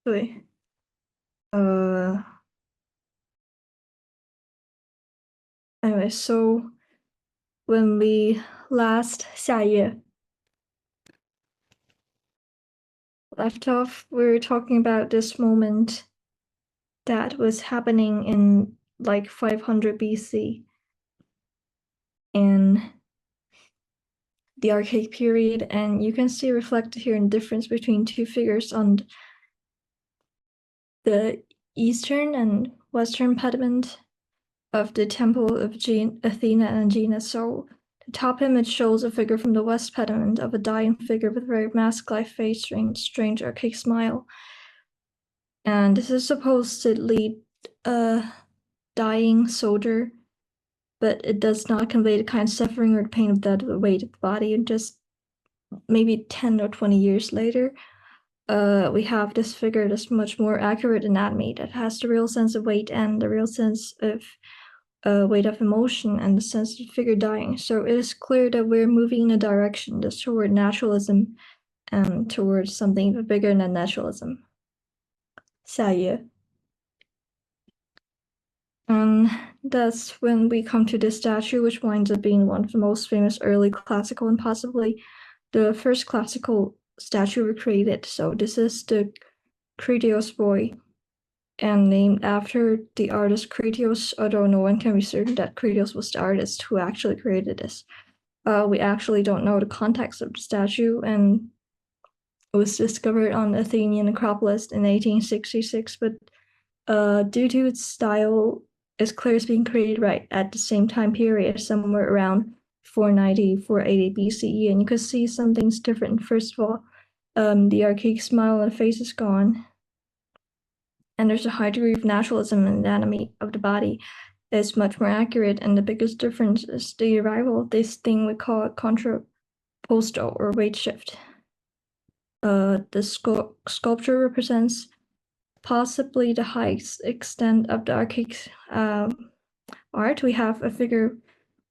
对，呃，anyway, so when we last 下页 left off, we were talking about this moment that was happening in like 500 BC in the Archaic period, and you can see reflected here in difference between two figures on the eastern and western pediment of the temple of Athena and Aegina. So the top image shows a figure from the west pediment of a dying figure with a very mask-like face and strange archaic smile. And this is supposed to lead a dying soldier, but it does not convey the kind of suffering or the pain of death, the weight of the body. And just maybe 10 or 20 years later, we have this figure that's much more accurate anatomy that has the real sense of weight and the real sense of weight of emotion and the sense of figure dying. So it is clear that we're moving in a direction that's toward naturalism and towards something even bigger than naturalism. 下一页. And that's when we come to this statue, which winds up being one of the most famous early classical and possibly the first classical statue recreated. So this is the Critios boy, and named after the artist Critios, although no one can be certain that Critios was the artist who actually created this. We actually don't know the context of the statue, and it was discovered on Athenian Acropolis in 1866, but due to its style, it's clear it's being created right at the same time period, somewhere around 490, 480 BCE, and you can see something's different. First of all, the archaic smile on the face is gone, and there's a high degree of naturalism in the anatomy of the body. It's much more accurate, and the biggest difference is the arrival of this thing we call contrapposto or weight shift. The sculpture represents possibly the highest extent of the archaic art. We have a figure,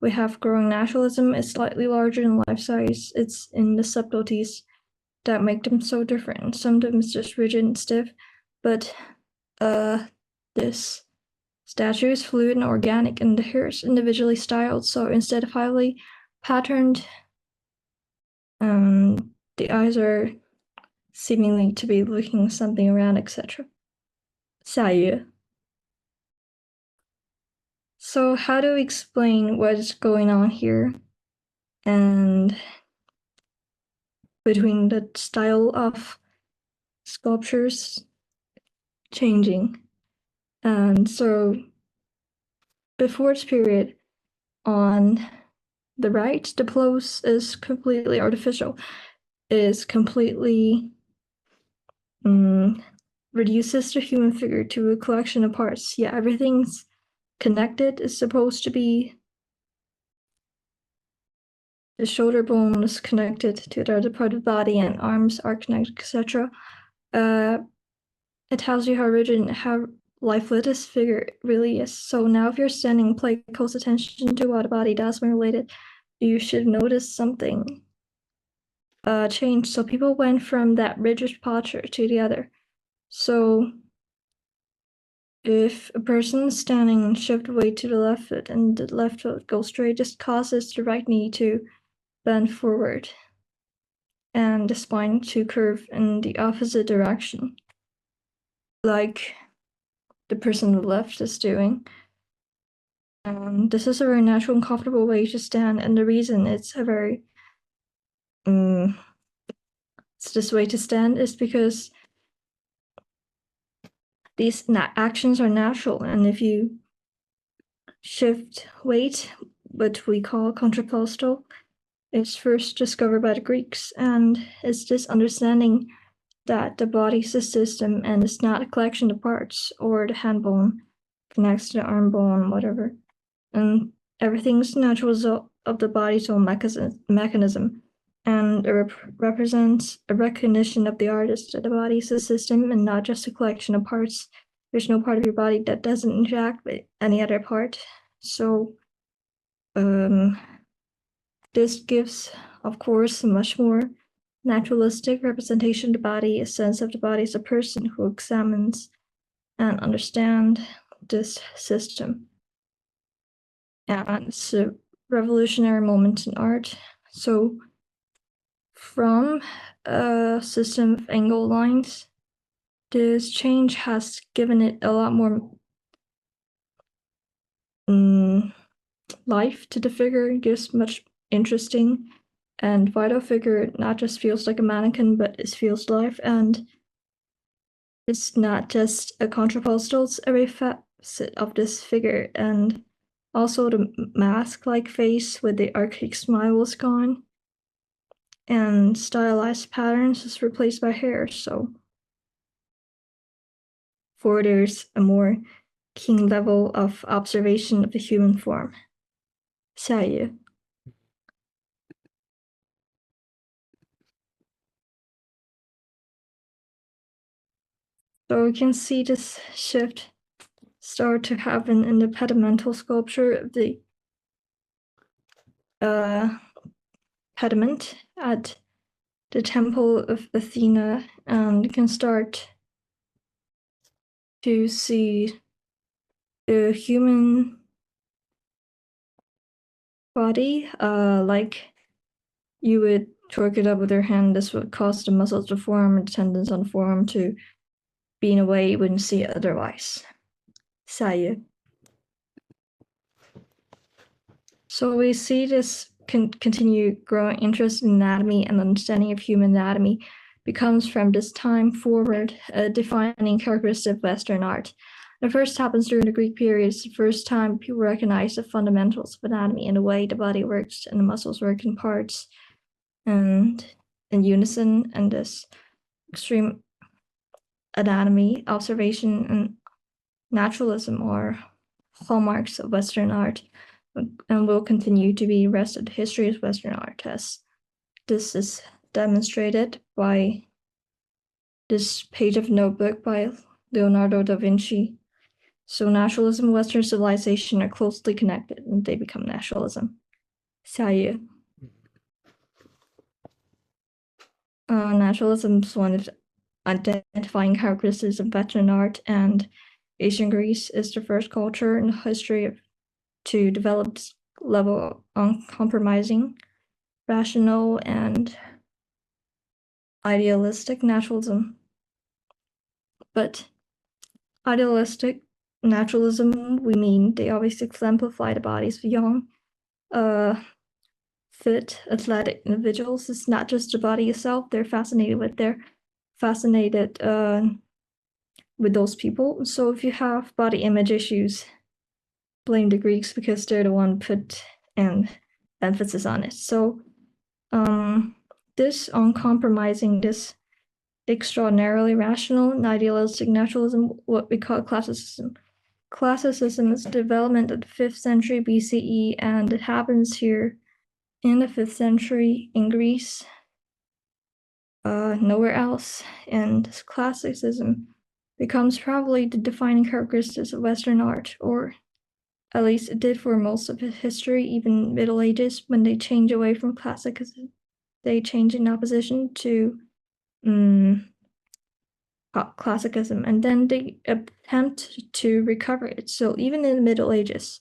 we have growing naturalism. It's slightly larger in life size. It's in the subtleties that make them so different. Some of them is just rigid and stiff, but this statue is fluid and organic, and the hair is individually styled. So instead of highly patterned, the eyes are seemingly to be looking something around, etc. 下一页. So how to explain what's going on here and between the style of sculptures changing? And so before this period, on the right, the pose is completely artificial. It is completely reduces the human figure to a collection of parts. Yeah, everything's connected. It's supposed to be the shoulder bone is connected to the other part of the body, and arms are connected, etc. It tells you how rigid and how lifeless this figure really is. So now if you're standing, pay close attention to what the body does when related, you should notice something change. So people went from that rigid posture to the other. So if a person is standing and shift weight to the left foot and the left foot goes straight, this causes the right knee to bend forward and the spine to curve in the opposite direction, like the person on the left is doing. This is a very natural and comfortable way to stand, and the reason it's a very it's this way to stand is because these actions are natural, and if you shift weight, what we call contrapposto, it's first discovered by the Greeks, and it's this understanding that the body is a system and it's not a collection of parts, or the hand bone connects to the arm bone, whatever. And everything's a natural result of the body's own mechanism. And it represents a recognition of the artist that the body is a system and not just a collection of parts. There's no part of your body that doesn't interact with any other part. So this gives, of course, a much more naturalistic representation of the body, a sense of the body as a person who examines and understands this system. And it's a revolutionary moment in art. So from a system of angle lines, this change has given it a lot more life to the figure, gives much interesting and vital figure. Not just feels like a mannequin, but it feels life, and it's not just a contrappostal, it's every facet of this figure. And also the mask-like face with the archaic smile is gone, and stylized patterns is replaced by hair. So for there's a more keen level of observation of the human form. 下一页. So we can see this shift start to happen in the pedamental sculpture of the pediment at the Temple of Athena, and you can start to see the human body, like you would torque it up with your hand. This would cause the muscles to form and the tendons on form to be in a way you wouldn't see it otherwise. 下一页. So we see this continue growing interest in anatomy and understanding of human anatomy becomes from this time forward a defining characteristic of Western art. The first happens during the Greek period. It's the first time people recognize the fundamentals of anatomy and the way the body works and the muscles work in parts and in unison, and this extreme anatomy, observation, and naturalism are hallmarks of Western art and will continue to be the rest of the history of Western art. As this is demonstrated by this page of notebook by Leonardo da Vinci. So naturalism and Western civilization are closely connected, and they become nationalism. 下一页. Naturalism is one of the identifying characteristics of Western art, and ancient Greece is the first culture in history to develop this level of uncompromising, rational, and idealistic naturalism. But idealistic naturalism, we mean they always exemplify the bodies of young, fit, athletic individuals. It's not just the body itself. They're fascinated with those people. So if you have body image issues, blame the Greeks because they're the one put an emphasis on it. So this uncompromising, this extraordinarily rational and idealistic naturalism, what we call classicism. Classicism is the development of the 5th century BCE, and it happens here in the 5th century in Greece, nowhere else. And classicism becomes probably the defining characteristics of Western art, or at least it did for most of its history. Even Middle Ages, when they change away from classicism, they change in opposition to classicism, and then they attempt to recover it. So even in the Middle Ages,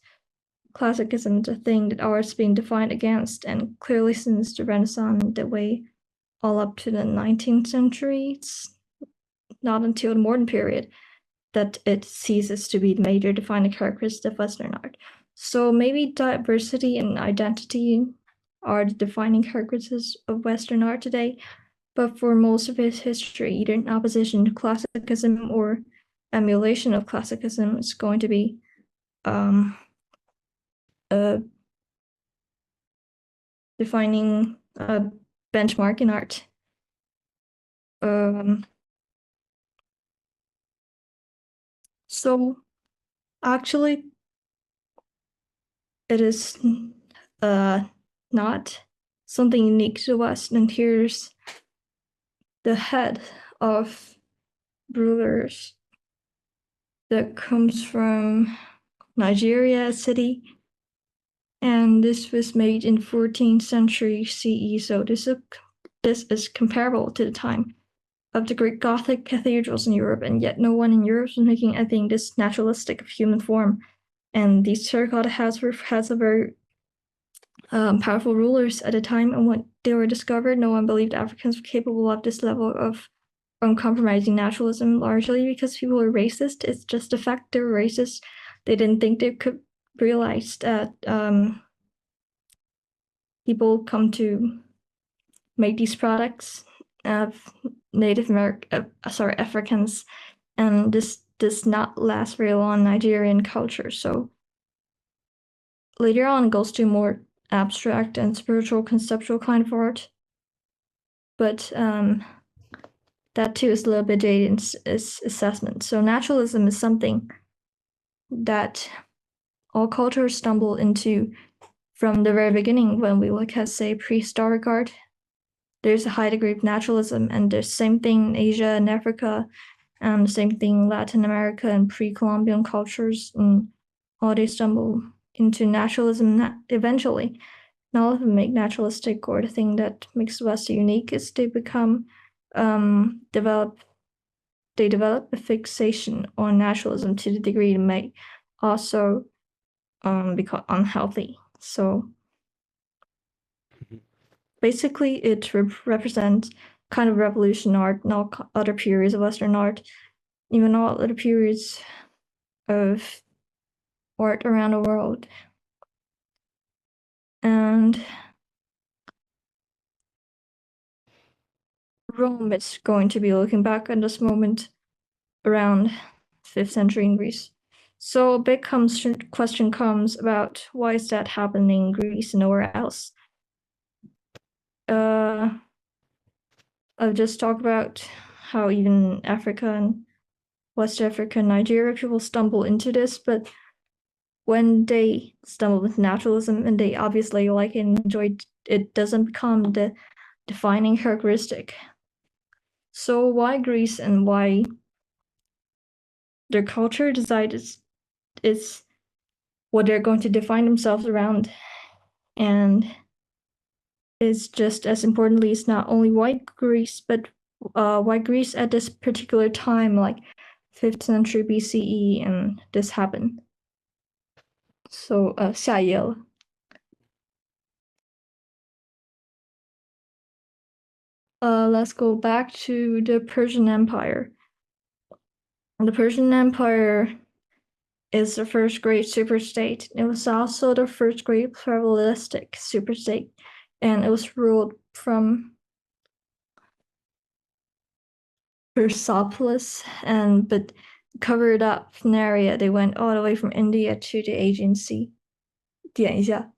classicism is a thing that art's being defined against, and clearly since the Renaissance, the way all up to the 19th century, it's not until the modern period that it ceases to be the major defining characteristic of Western art. So maybe diversity and identity are the defining characteristics of Western art today, but for most of its history, either in opposition to classicism or emulation of classicism, it's going to be defining a benchmark in art. So actually, it is not something unique to us. And here's the head of rulers that comes from Nigeria city, and this was made in 14th century CE. So this is this is comparable to the time of the Greek Gothic cathedrals in Europe, and yet no one in Europe was making anything this naturalistic of human form. And these terracotta houses were very powerful rulers at the time, and when they were discovered, no one believed Africans were capable of this level of uncompromising naturalism, largely because people were racist. It's just the fact they were racist. They didn't think they could realize that people come to make these products of Africans, and this does not last very long in Nigerian culture. So later on, it goes to more abstract and spiritual, conceptual kind of art. But that too is a little bit dated in its assessment. So naturalism is something that all cultures stumble into from the very beginning. When we look at, say, prehistoric art, there's a high degree of naturalism, and there's the same thing in Asia and Africa, and the same thing in Latin America and pre-Columbian cultures, and all they stumble into naturalism eventually. And all of them make naturalistic, or the thing that makes the West unique is they become develop a fixation on naturalism to the degree it may also become unhealthy. So basically, it represents kind of revolution art and all other periods of Western art, even all other periods of art around the world. And Rome is going to be looking back at this moment around 5th century in Greece. So a big question comes about why is that happening in Greece and nowhere else? I've just talked about how even Africa and West Africa and Nigeria people stumble into this, but when they stumble with naturalism and they obviously like and enjoy it, doesn't become the defining characteristic. So why Greece and why their culture decided is what they're going to define themselves around, and is just as importantly, it's not only white Greece, but white Greece at this particular time, like 5th century BCE, and this happened. So 下一页了。Let's go back to the Persian Empire. The Persian Empire is the first great superstate. It was also the first great pluralistic superstate, and it was ruled from Persepolis, but covered up an area. They went all the way from India to the Aegean Sea. 点一下。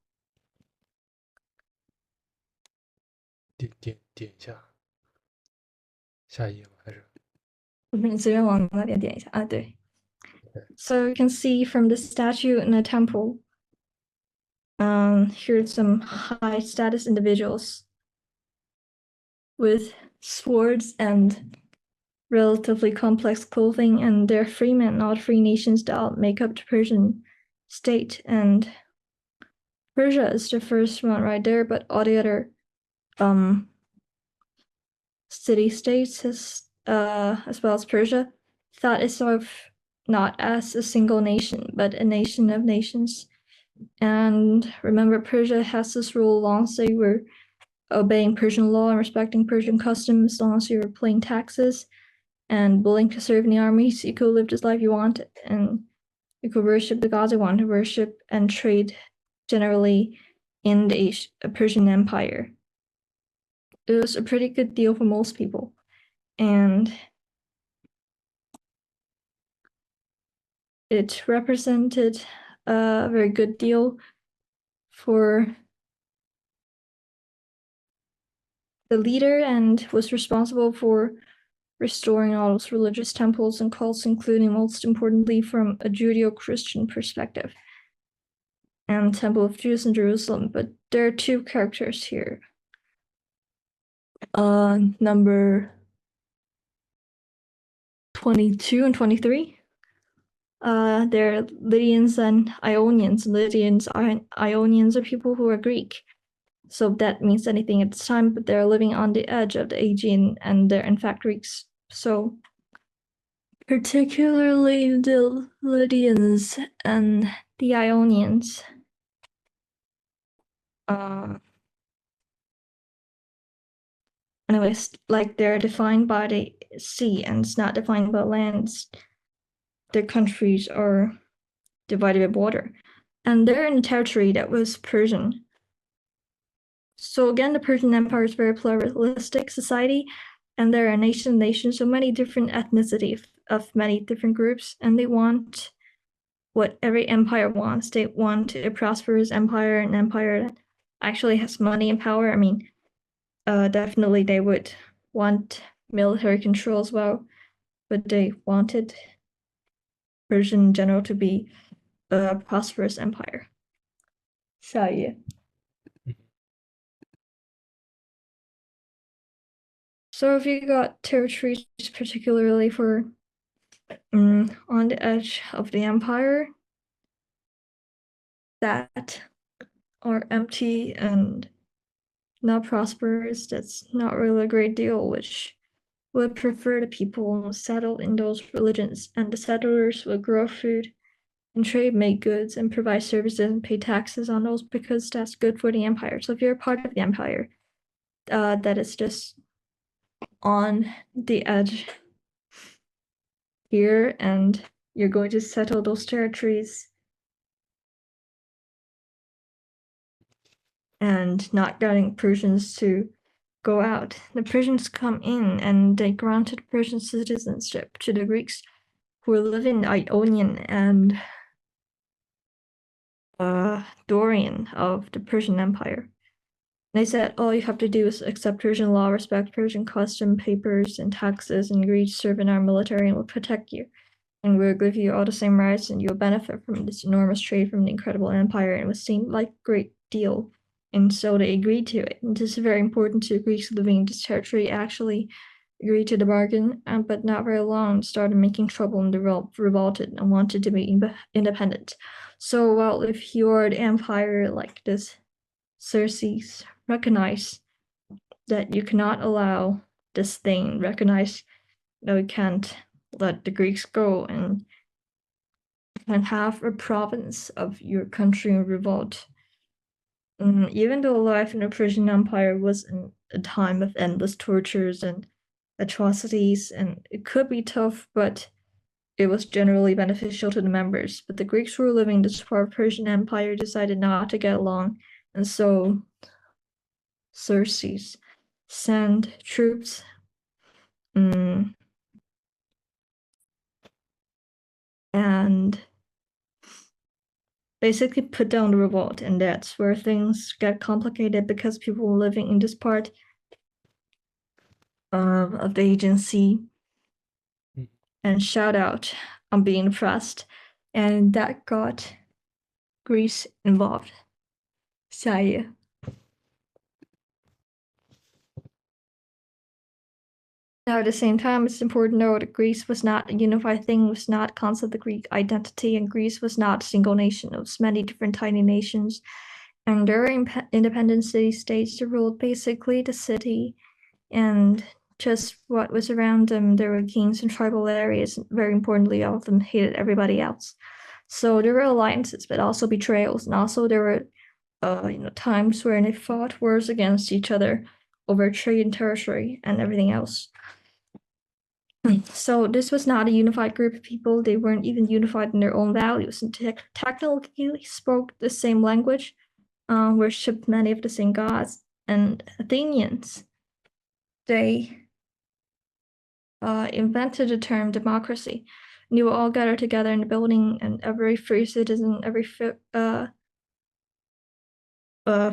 点一下，下一页吗？还是？不是，你随便往那边点一下啊，对。So you can see from the statue in the temple, here's some high status individuals with swords and relatively complex clothing, and they're free men, not free nations that make up the Persian state. And Persia is the first one right there, but all the other city-states, as well as Persia, thought itself not as a single nation, but a nation of nations. And remember, Persia has this rule: long as they were obeying Persian law and respecting Persian customs, as long as you were paying taxes and willing to serve in the armies, you could live this life you wanted, and you could worship the gods you wanted to worship and trade generally in the Persian Empire. It was a pretty good deal for most people, and it represented a very good deal for the leader, and was responsible for restoring all those religious temples and cults, including, most importantly, from a Judeo-Christian perspective, and Temple of Jews in Jerusalem. But there are two characters here. Number 22 and 23. They're Lydians and Ionians. Ionians are people who are Greek. so that means anything at the time, but they're living on the edge of the Aegean, and they're in fact Greeks. So particularly the Lydians and the Ionians. Anyways, like they're defined by the sea and it's not defined by lands. Their countries are divided by water. And they're in a territory that was Persian. So again, the Persian Empire is a very pluralistic society, and there are nations, so many different ethnicities of many different groups, and they want what every empire wants. They want a prosperous empire, an empire that actually has money and power. I mean, definitely they would want military control as well, but they wanted Persian in general to be a prosperous empire. So yeah. So if you got territories particularly for on the edge of the empire that are empty and not prosperous, that's not really a great deal, which would prefer the people settle in those religions, and the settlers would grow food and trade, make goods, and provide services and pay taxes on those because that's good for the empire. So if you're a part of the empire that is just on the edge here and you're going to settle those territories and not getting Persians to go out, the Persians come in and they granted Persian citizenship to the Greeks who were living in Ionian and Dorian of the Persian Empire. They said all you have to do is accept Persian law, respect Persian custom, papers, and taxes, and agree to serve in our military and we'll protect you. And we'll give you all the same rights and you'll benefit from this enormous trade from the incredible empire. And it was seemed like a great deal. And so they agreed to it. And this is very important to Greeks living in this territory actually agreed to the bargain, but not very long started making trouble and revolted and wanted to be independent. So, well, if you're the empire like this, Xerxes recognize that you cannot allow this thing, recognize that we can't let the Greeks go and have a province of your country in revolt. Even though life in the Persian Empire was a time of endless tortures and atrocities, and it could be tough, but it was generally beneficial to the members. But the Greeks who were living in this part of Persian Empire decided not to get along, and so Xerxes sent troops and basically put down the revolt, and that's where things get complicated because people living in this part of the agency and shout out on being oppressed, and that got Greece involved. So yeah. Now, at the same time, it's important to note that Greece was not a unified thing, was not concept of Greek identity, and Greece was not a single nation. It was many different tiny nations. And during independent city-states, they ruled basically the city and just what was around them. There were kings in tribal areas. Very importantly, all of them hated everybody else. So there were alliances, but also betrayals. And also there were times where they fought wars against each other over trade and territory and everything else. So this was not a unified group of people. They weren't even unified in their own values and technically spoke the same language, worshipped many of the same gods. And Athenians, they invented the term democracy. And you will all gather together in the building, and every free citizen, every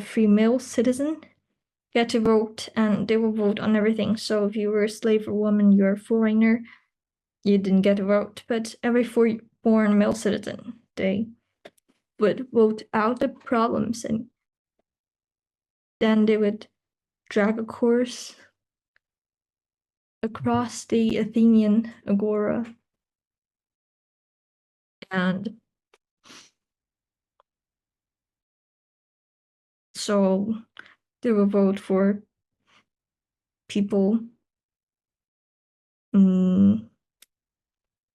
free male citizen get to vote, and they will vote on everything. So if you were a slave or woman, you're a foreigner, you didn't get to vote. But every foreign male citizen, they would vote out the problems, and then they would drag a course across the Athenian agora. And so They will vote for people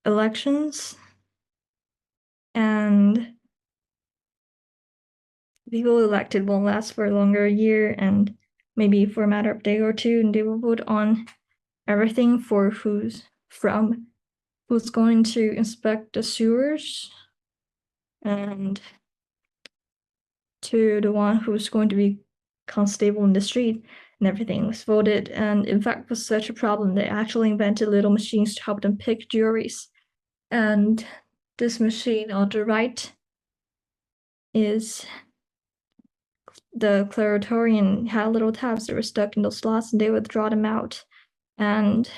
elections, and people elected won't last for a longer year and maybe for a matter of day or two, and they will vote on everything for who's going to inspect the sewers and to the one who's going to be constable in the street, and everything was voted. And in fact, was such a problem, they actually invented little machines to help them pick juries. And this machine on the right is the cleritorian, had little tabs that were stuck in those slots, and they would draw them out. And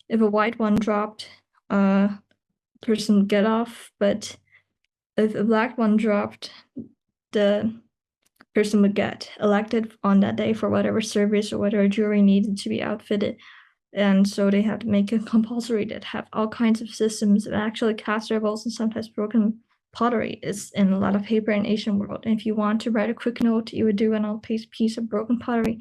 if a white one dropped, person would get off, but if a black one dropped, the person would get elected on that day for whatever service or whatever jury needed to be outfitted. And so they have to make it compulsory that have all kinds of systems that actually cast their votes, and sometimes broken pottery is in a lot of paper in Asian world. And if you want to write a quick note, you would do it on a piece of broken pottery,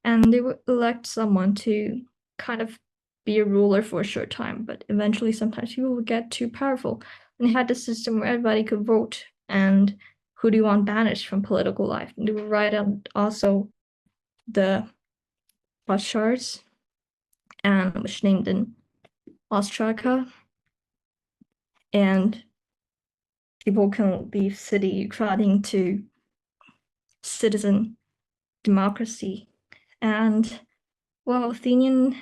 and they would elect someone to kind of be a ruler for a short time, but eventually sometimes people would get too powerful. And they had this system where everybody could vote, and who do you want banished from political life? And they would write out also the shards, and which named in Ostraka, and people can leave city according to citizen democracy. And well, Athenian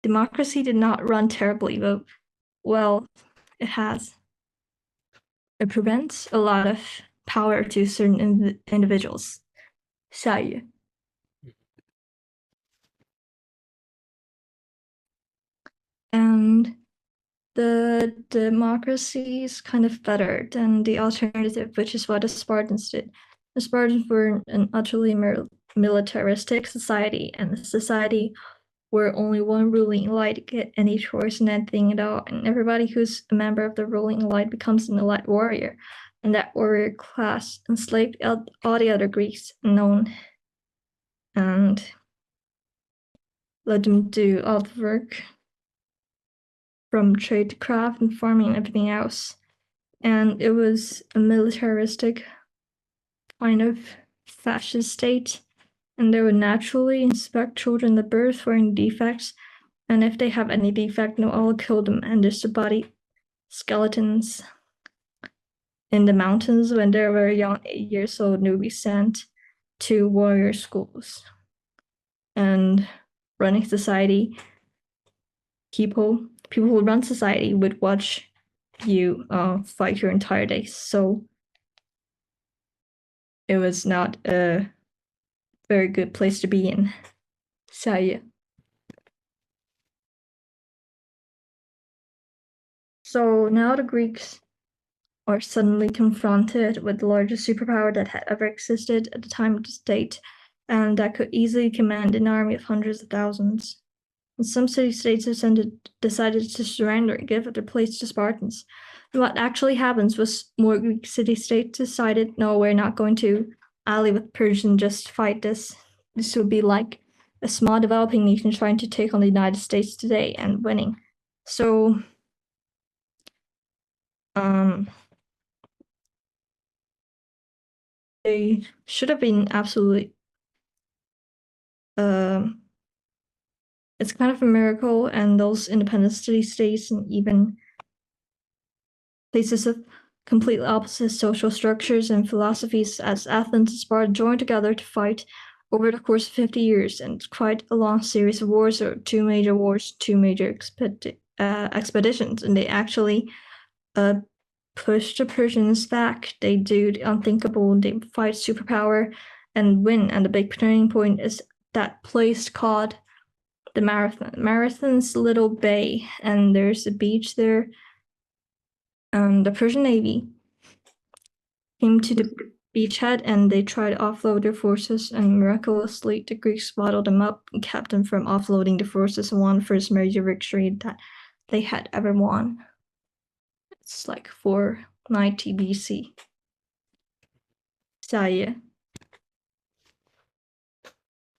democracy did not run terribly, but well, it prevents a lot of power to certain individuals. 下一页. And the democracy is kind of better than the alternative, which is what the Spartans did. The Spartans were an utterly militaristic society, and a society where only one ruling elite get any choice in anything at all, and everybody who's a member of the ruling elite becomes an elite warrior, and that warrior class enslaved all the other Greeks known and let them do all the work from trade to craft and farming and everything else. And it was a militaristic kind of fascist state, and they would naturally inspect children at birth for any defects, and if they have any defect, no, I'll kill them, and there's the body skeletons in the mountains when they're very young, 8 years old, and they'll be sent to warrior schools. And running society, people who run society would watch you fight your entire day. So it was not a very good place to be in. 下一页. So now the Greeks are suddenly confronted with the largest superpower that had ever existed at the time of the state, and that could easily command an army of hundreds of thousands. And some city-states decided to surrender and give their place to Spartans. And what actually happens was more Greek city-states decided, no, we're not going to ally with Persia and just fight this. This would be like a small developing nation trying to take on the United States today and winning. So they should have been absolutely it's kind of a miracle, and those independent city-states and even places of completely opposite social structures and philosophies as Athens and Sparta joined together to fight over the course of 50 years, and quite a long series of wars, or two major wars, two major expeditions, and they actually push the Persians back. They do the unthinkable, they fight superpower and win, and the big turning point is that place called the Marathon. Marathon's a little bay, and there's a beach there. The Persian Navy came to the beachhead, and they tried to offload their forces, and miraculously the Greeks bottled them up and kept them from offloading the forces, and won the first major victory that they had ever won. It's like 490 BC. 下一页.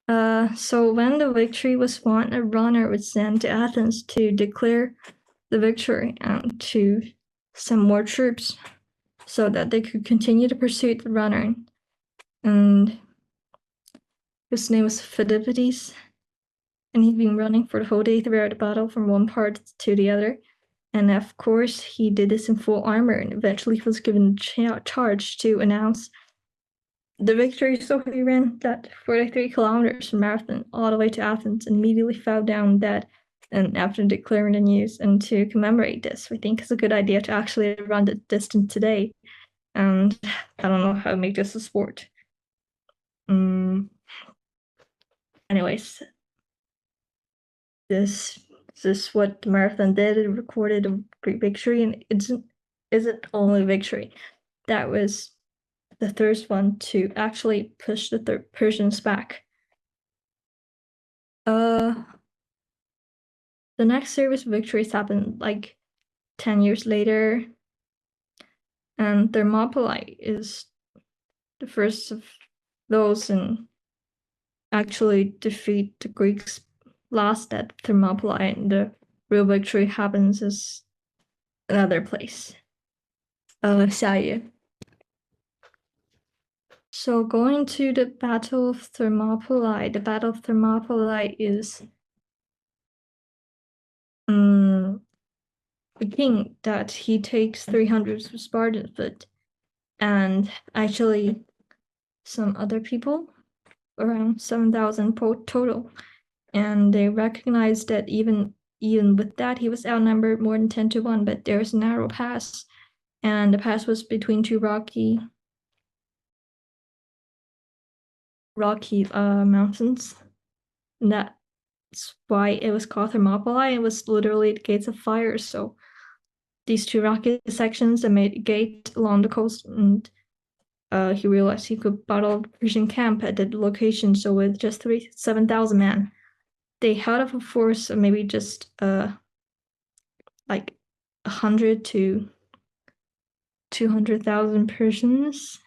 So when the victory was won, a runner was sent to Athens to declare the victory and to send more troops so that they could continue to pursue the runner. And his name was Phidippides, and he'd been running for the whole day throughout the battle from one part to the other. And of course, he did this in full armor, and eventually he was given charge to announce the victory. So he ran that 43 kilometers marathon all the way to Athens and immediately fell down dead. And after declaring the news, and to commemorate this, we think it's a good idea to actually run the distance today. And I don't know how to make this a sport. Anyways, this is what the marathon did. It recorded a great victory, and it isn't only victory. That was the first one to actually push the Persians back. The next series of victories happened like 10 years later, and Thermopylae is the first of those, and actually defeat the Greeks lost at Thermopylae, and the real victory happens is another place. 下一页. So going to the Battle of Thermopylae, the Battle of Thermopylae is the king that he takes 300 Spartan foot, and actually some other people, around 7,000 total, and they recognized that even with that he was outnumbered more than 10 to 1, but there's a narrow pass, and the pass was between two rocky mountains, and that's why it was called Thermopylae. It was literally the gates of fire. So these two rocky sections that made a gate along the coast, and he realized he could battle the Persian camp at that location. So with just 7,000 men, they held up a force of maybe just like 100 to 200,000 Persians.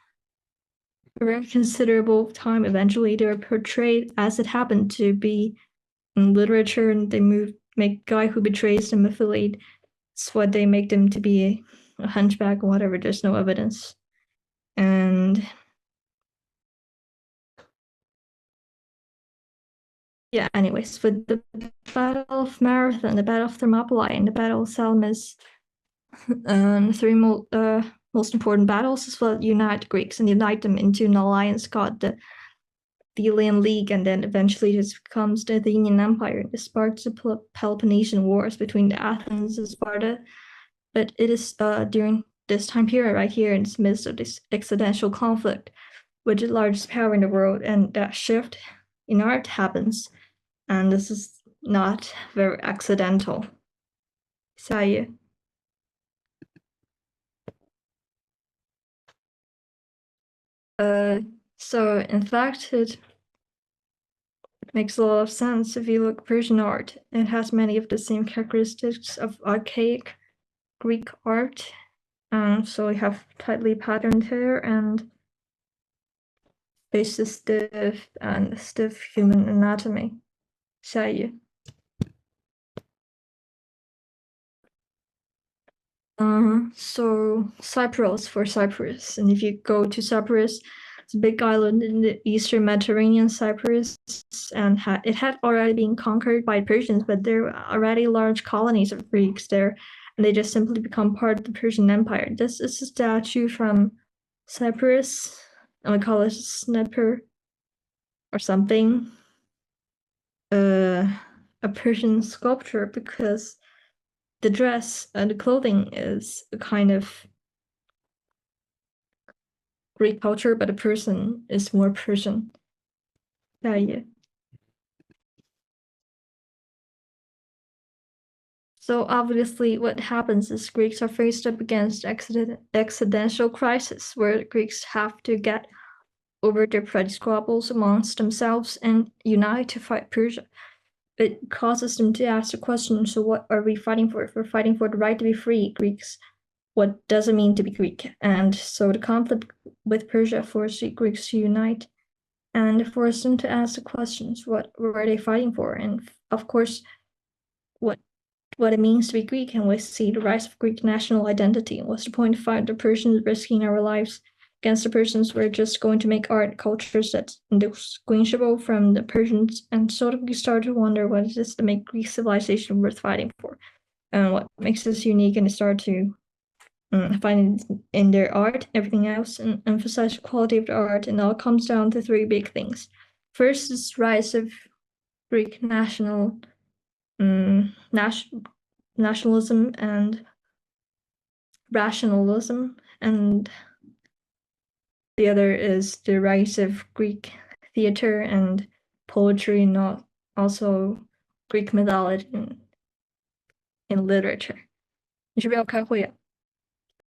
A very considerable time. Eventually, they were portrayed, as it happened to be in literature, and they make guy who betrays them a affiliate. It's what they make them to be a hunchback or whatever. There's no evidence. And yeah, anyways, with the Battle of Marathon, the Battle of Thermopylae, and the Battle of Salamis, three most important battles as well unite the Greeks and unite them into an alliance called the Athenian League, and then eventually it becomes the Athenian Empire. The Sparta-Peloponnesian Wars between the Athens and Sparta. But it is during this time period right here in the midst of this existential conflict with the largest power in the world, and that shift in art happens, and this is not very accidental. 下一页. So in fact, it makes a lot of sense if you look at Persian art. It has many of the same characteristics of archaic Greek art. So we have tightly patterned hair and faces stiff and stiff human anatomy. 下一页. So Cyprus for Cyprus, and if you go to Cyprus, it's a big island in the eastern Mediterranean. Cyprus, and it had already been conquered by Persians, but there were already large colonies of Greeks there, and they just simply become part of the Persian Empire. This is a statue from Cyprus, and we call it Snipper or something, a Persian sculpture, because the dress and the clothing is a kind of Greek culture, but the person is more Persian. 下一页. So obviously what happens is Greeks are faced up against existential crisis, where Greeks have to get over their petty squabbles amongst themselves and unite to fight Persia. It causes them to ask the question, so what are we fighting for? If we're fighting for the right to be free, Greeks, what does it mean to be Greek? And so the conflict with Persia forced the Greeks to unite. and forced them to ask the questions: what were they fighting for? And of course, what it means to be Greek, and we see the rise of Greek national identity. What's the point of fight the Persians risking our lives against the Persians? We're just going to make art cultures that's indistinguishable from the Persians. And sort of you start to wonder what is this to make Greek civilization worth fighting for, and what makes us unique, and start to find it in their art, everything else, and emphasize the quality of the art. And it all comes down to three big things. First is rise of Greek nationalism and rationalism, and the other is the rise of Greek theater and poetry, not also Greek mythology in literature. 你是不是要开会啊？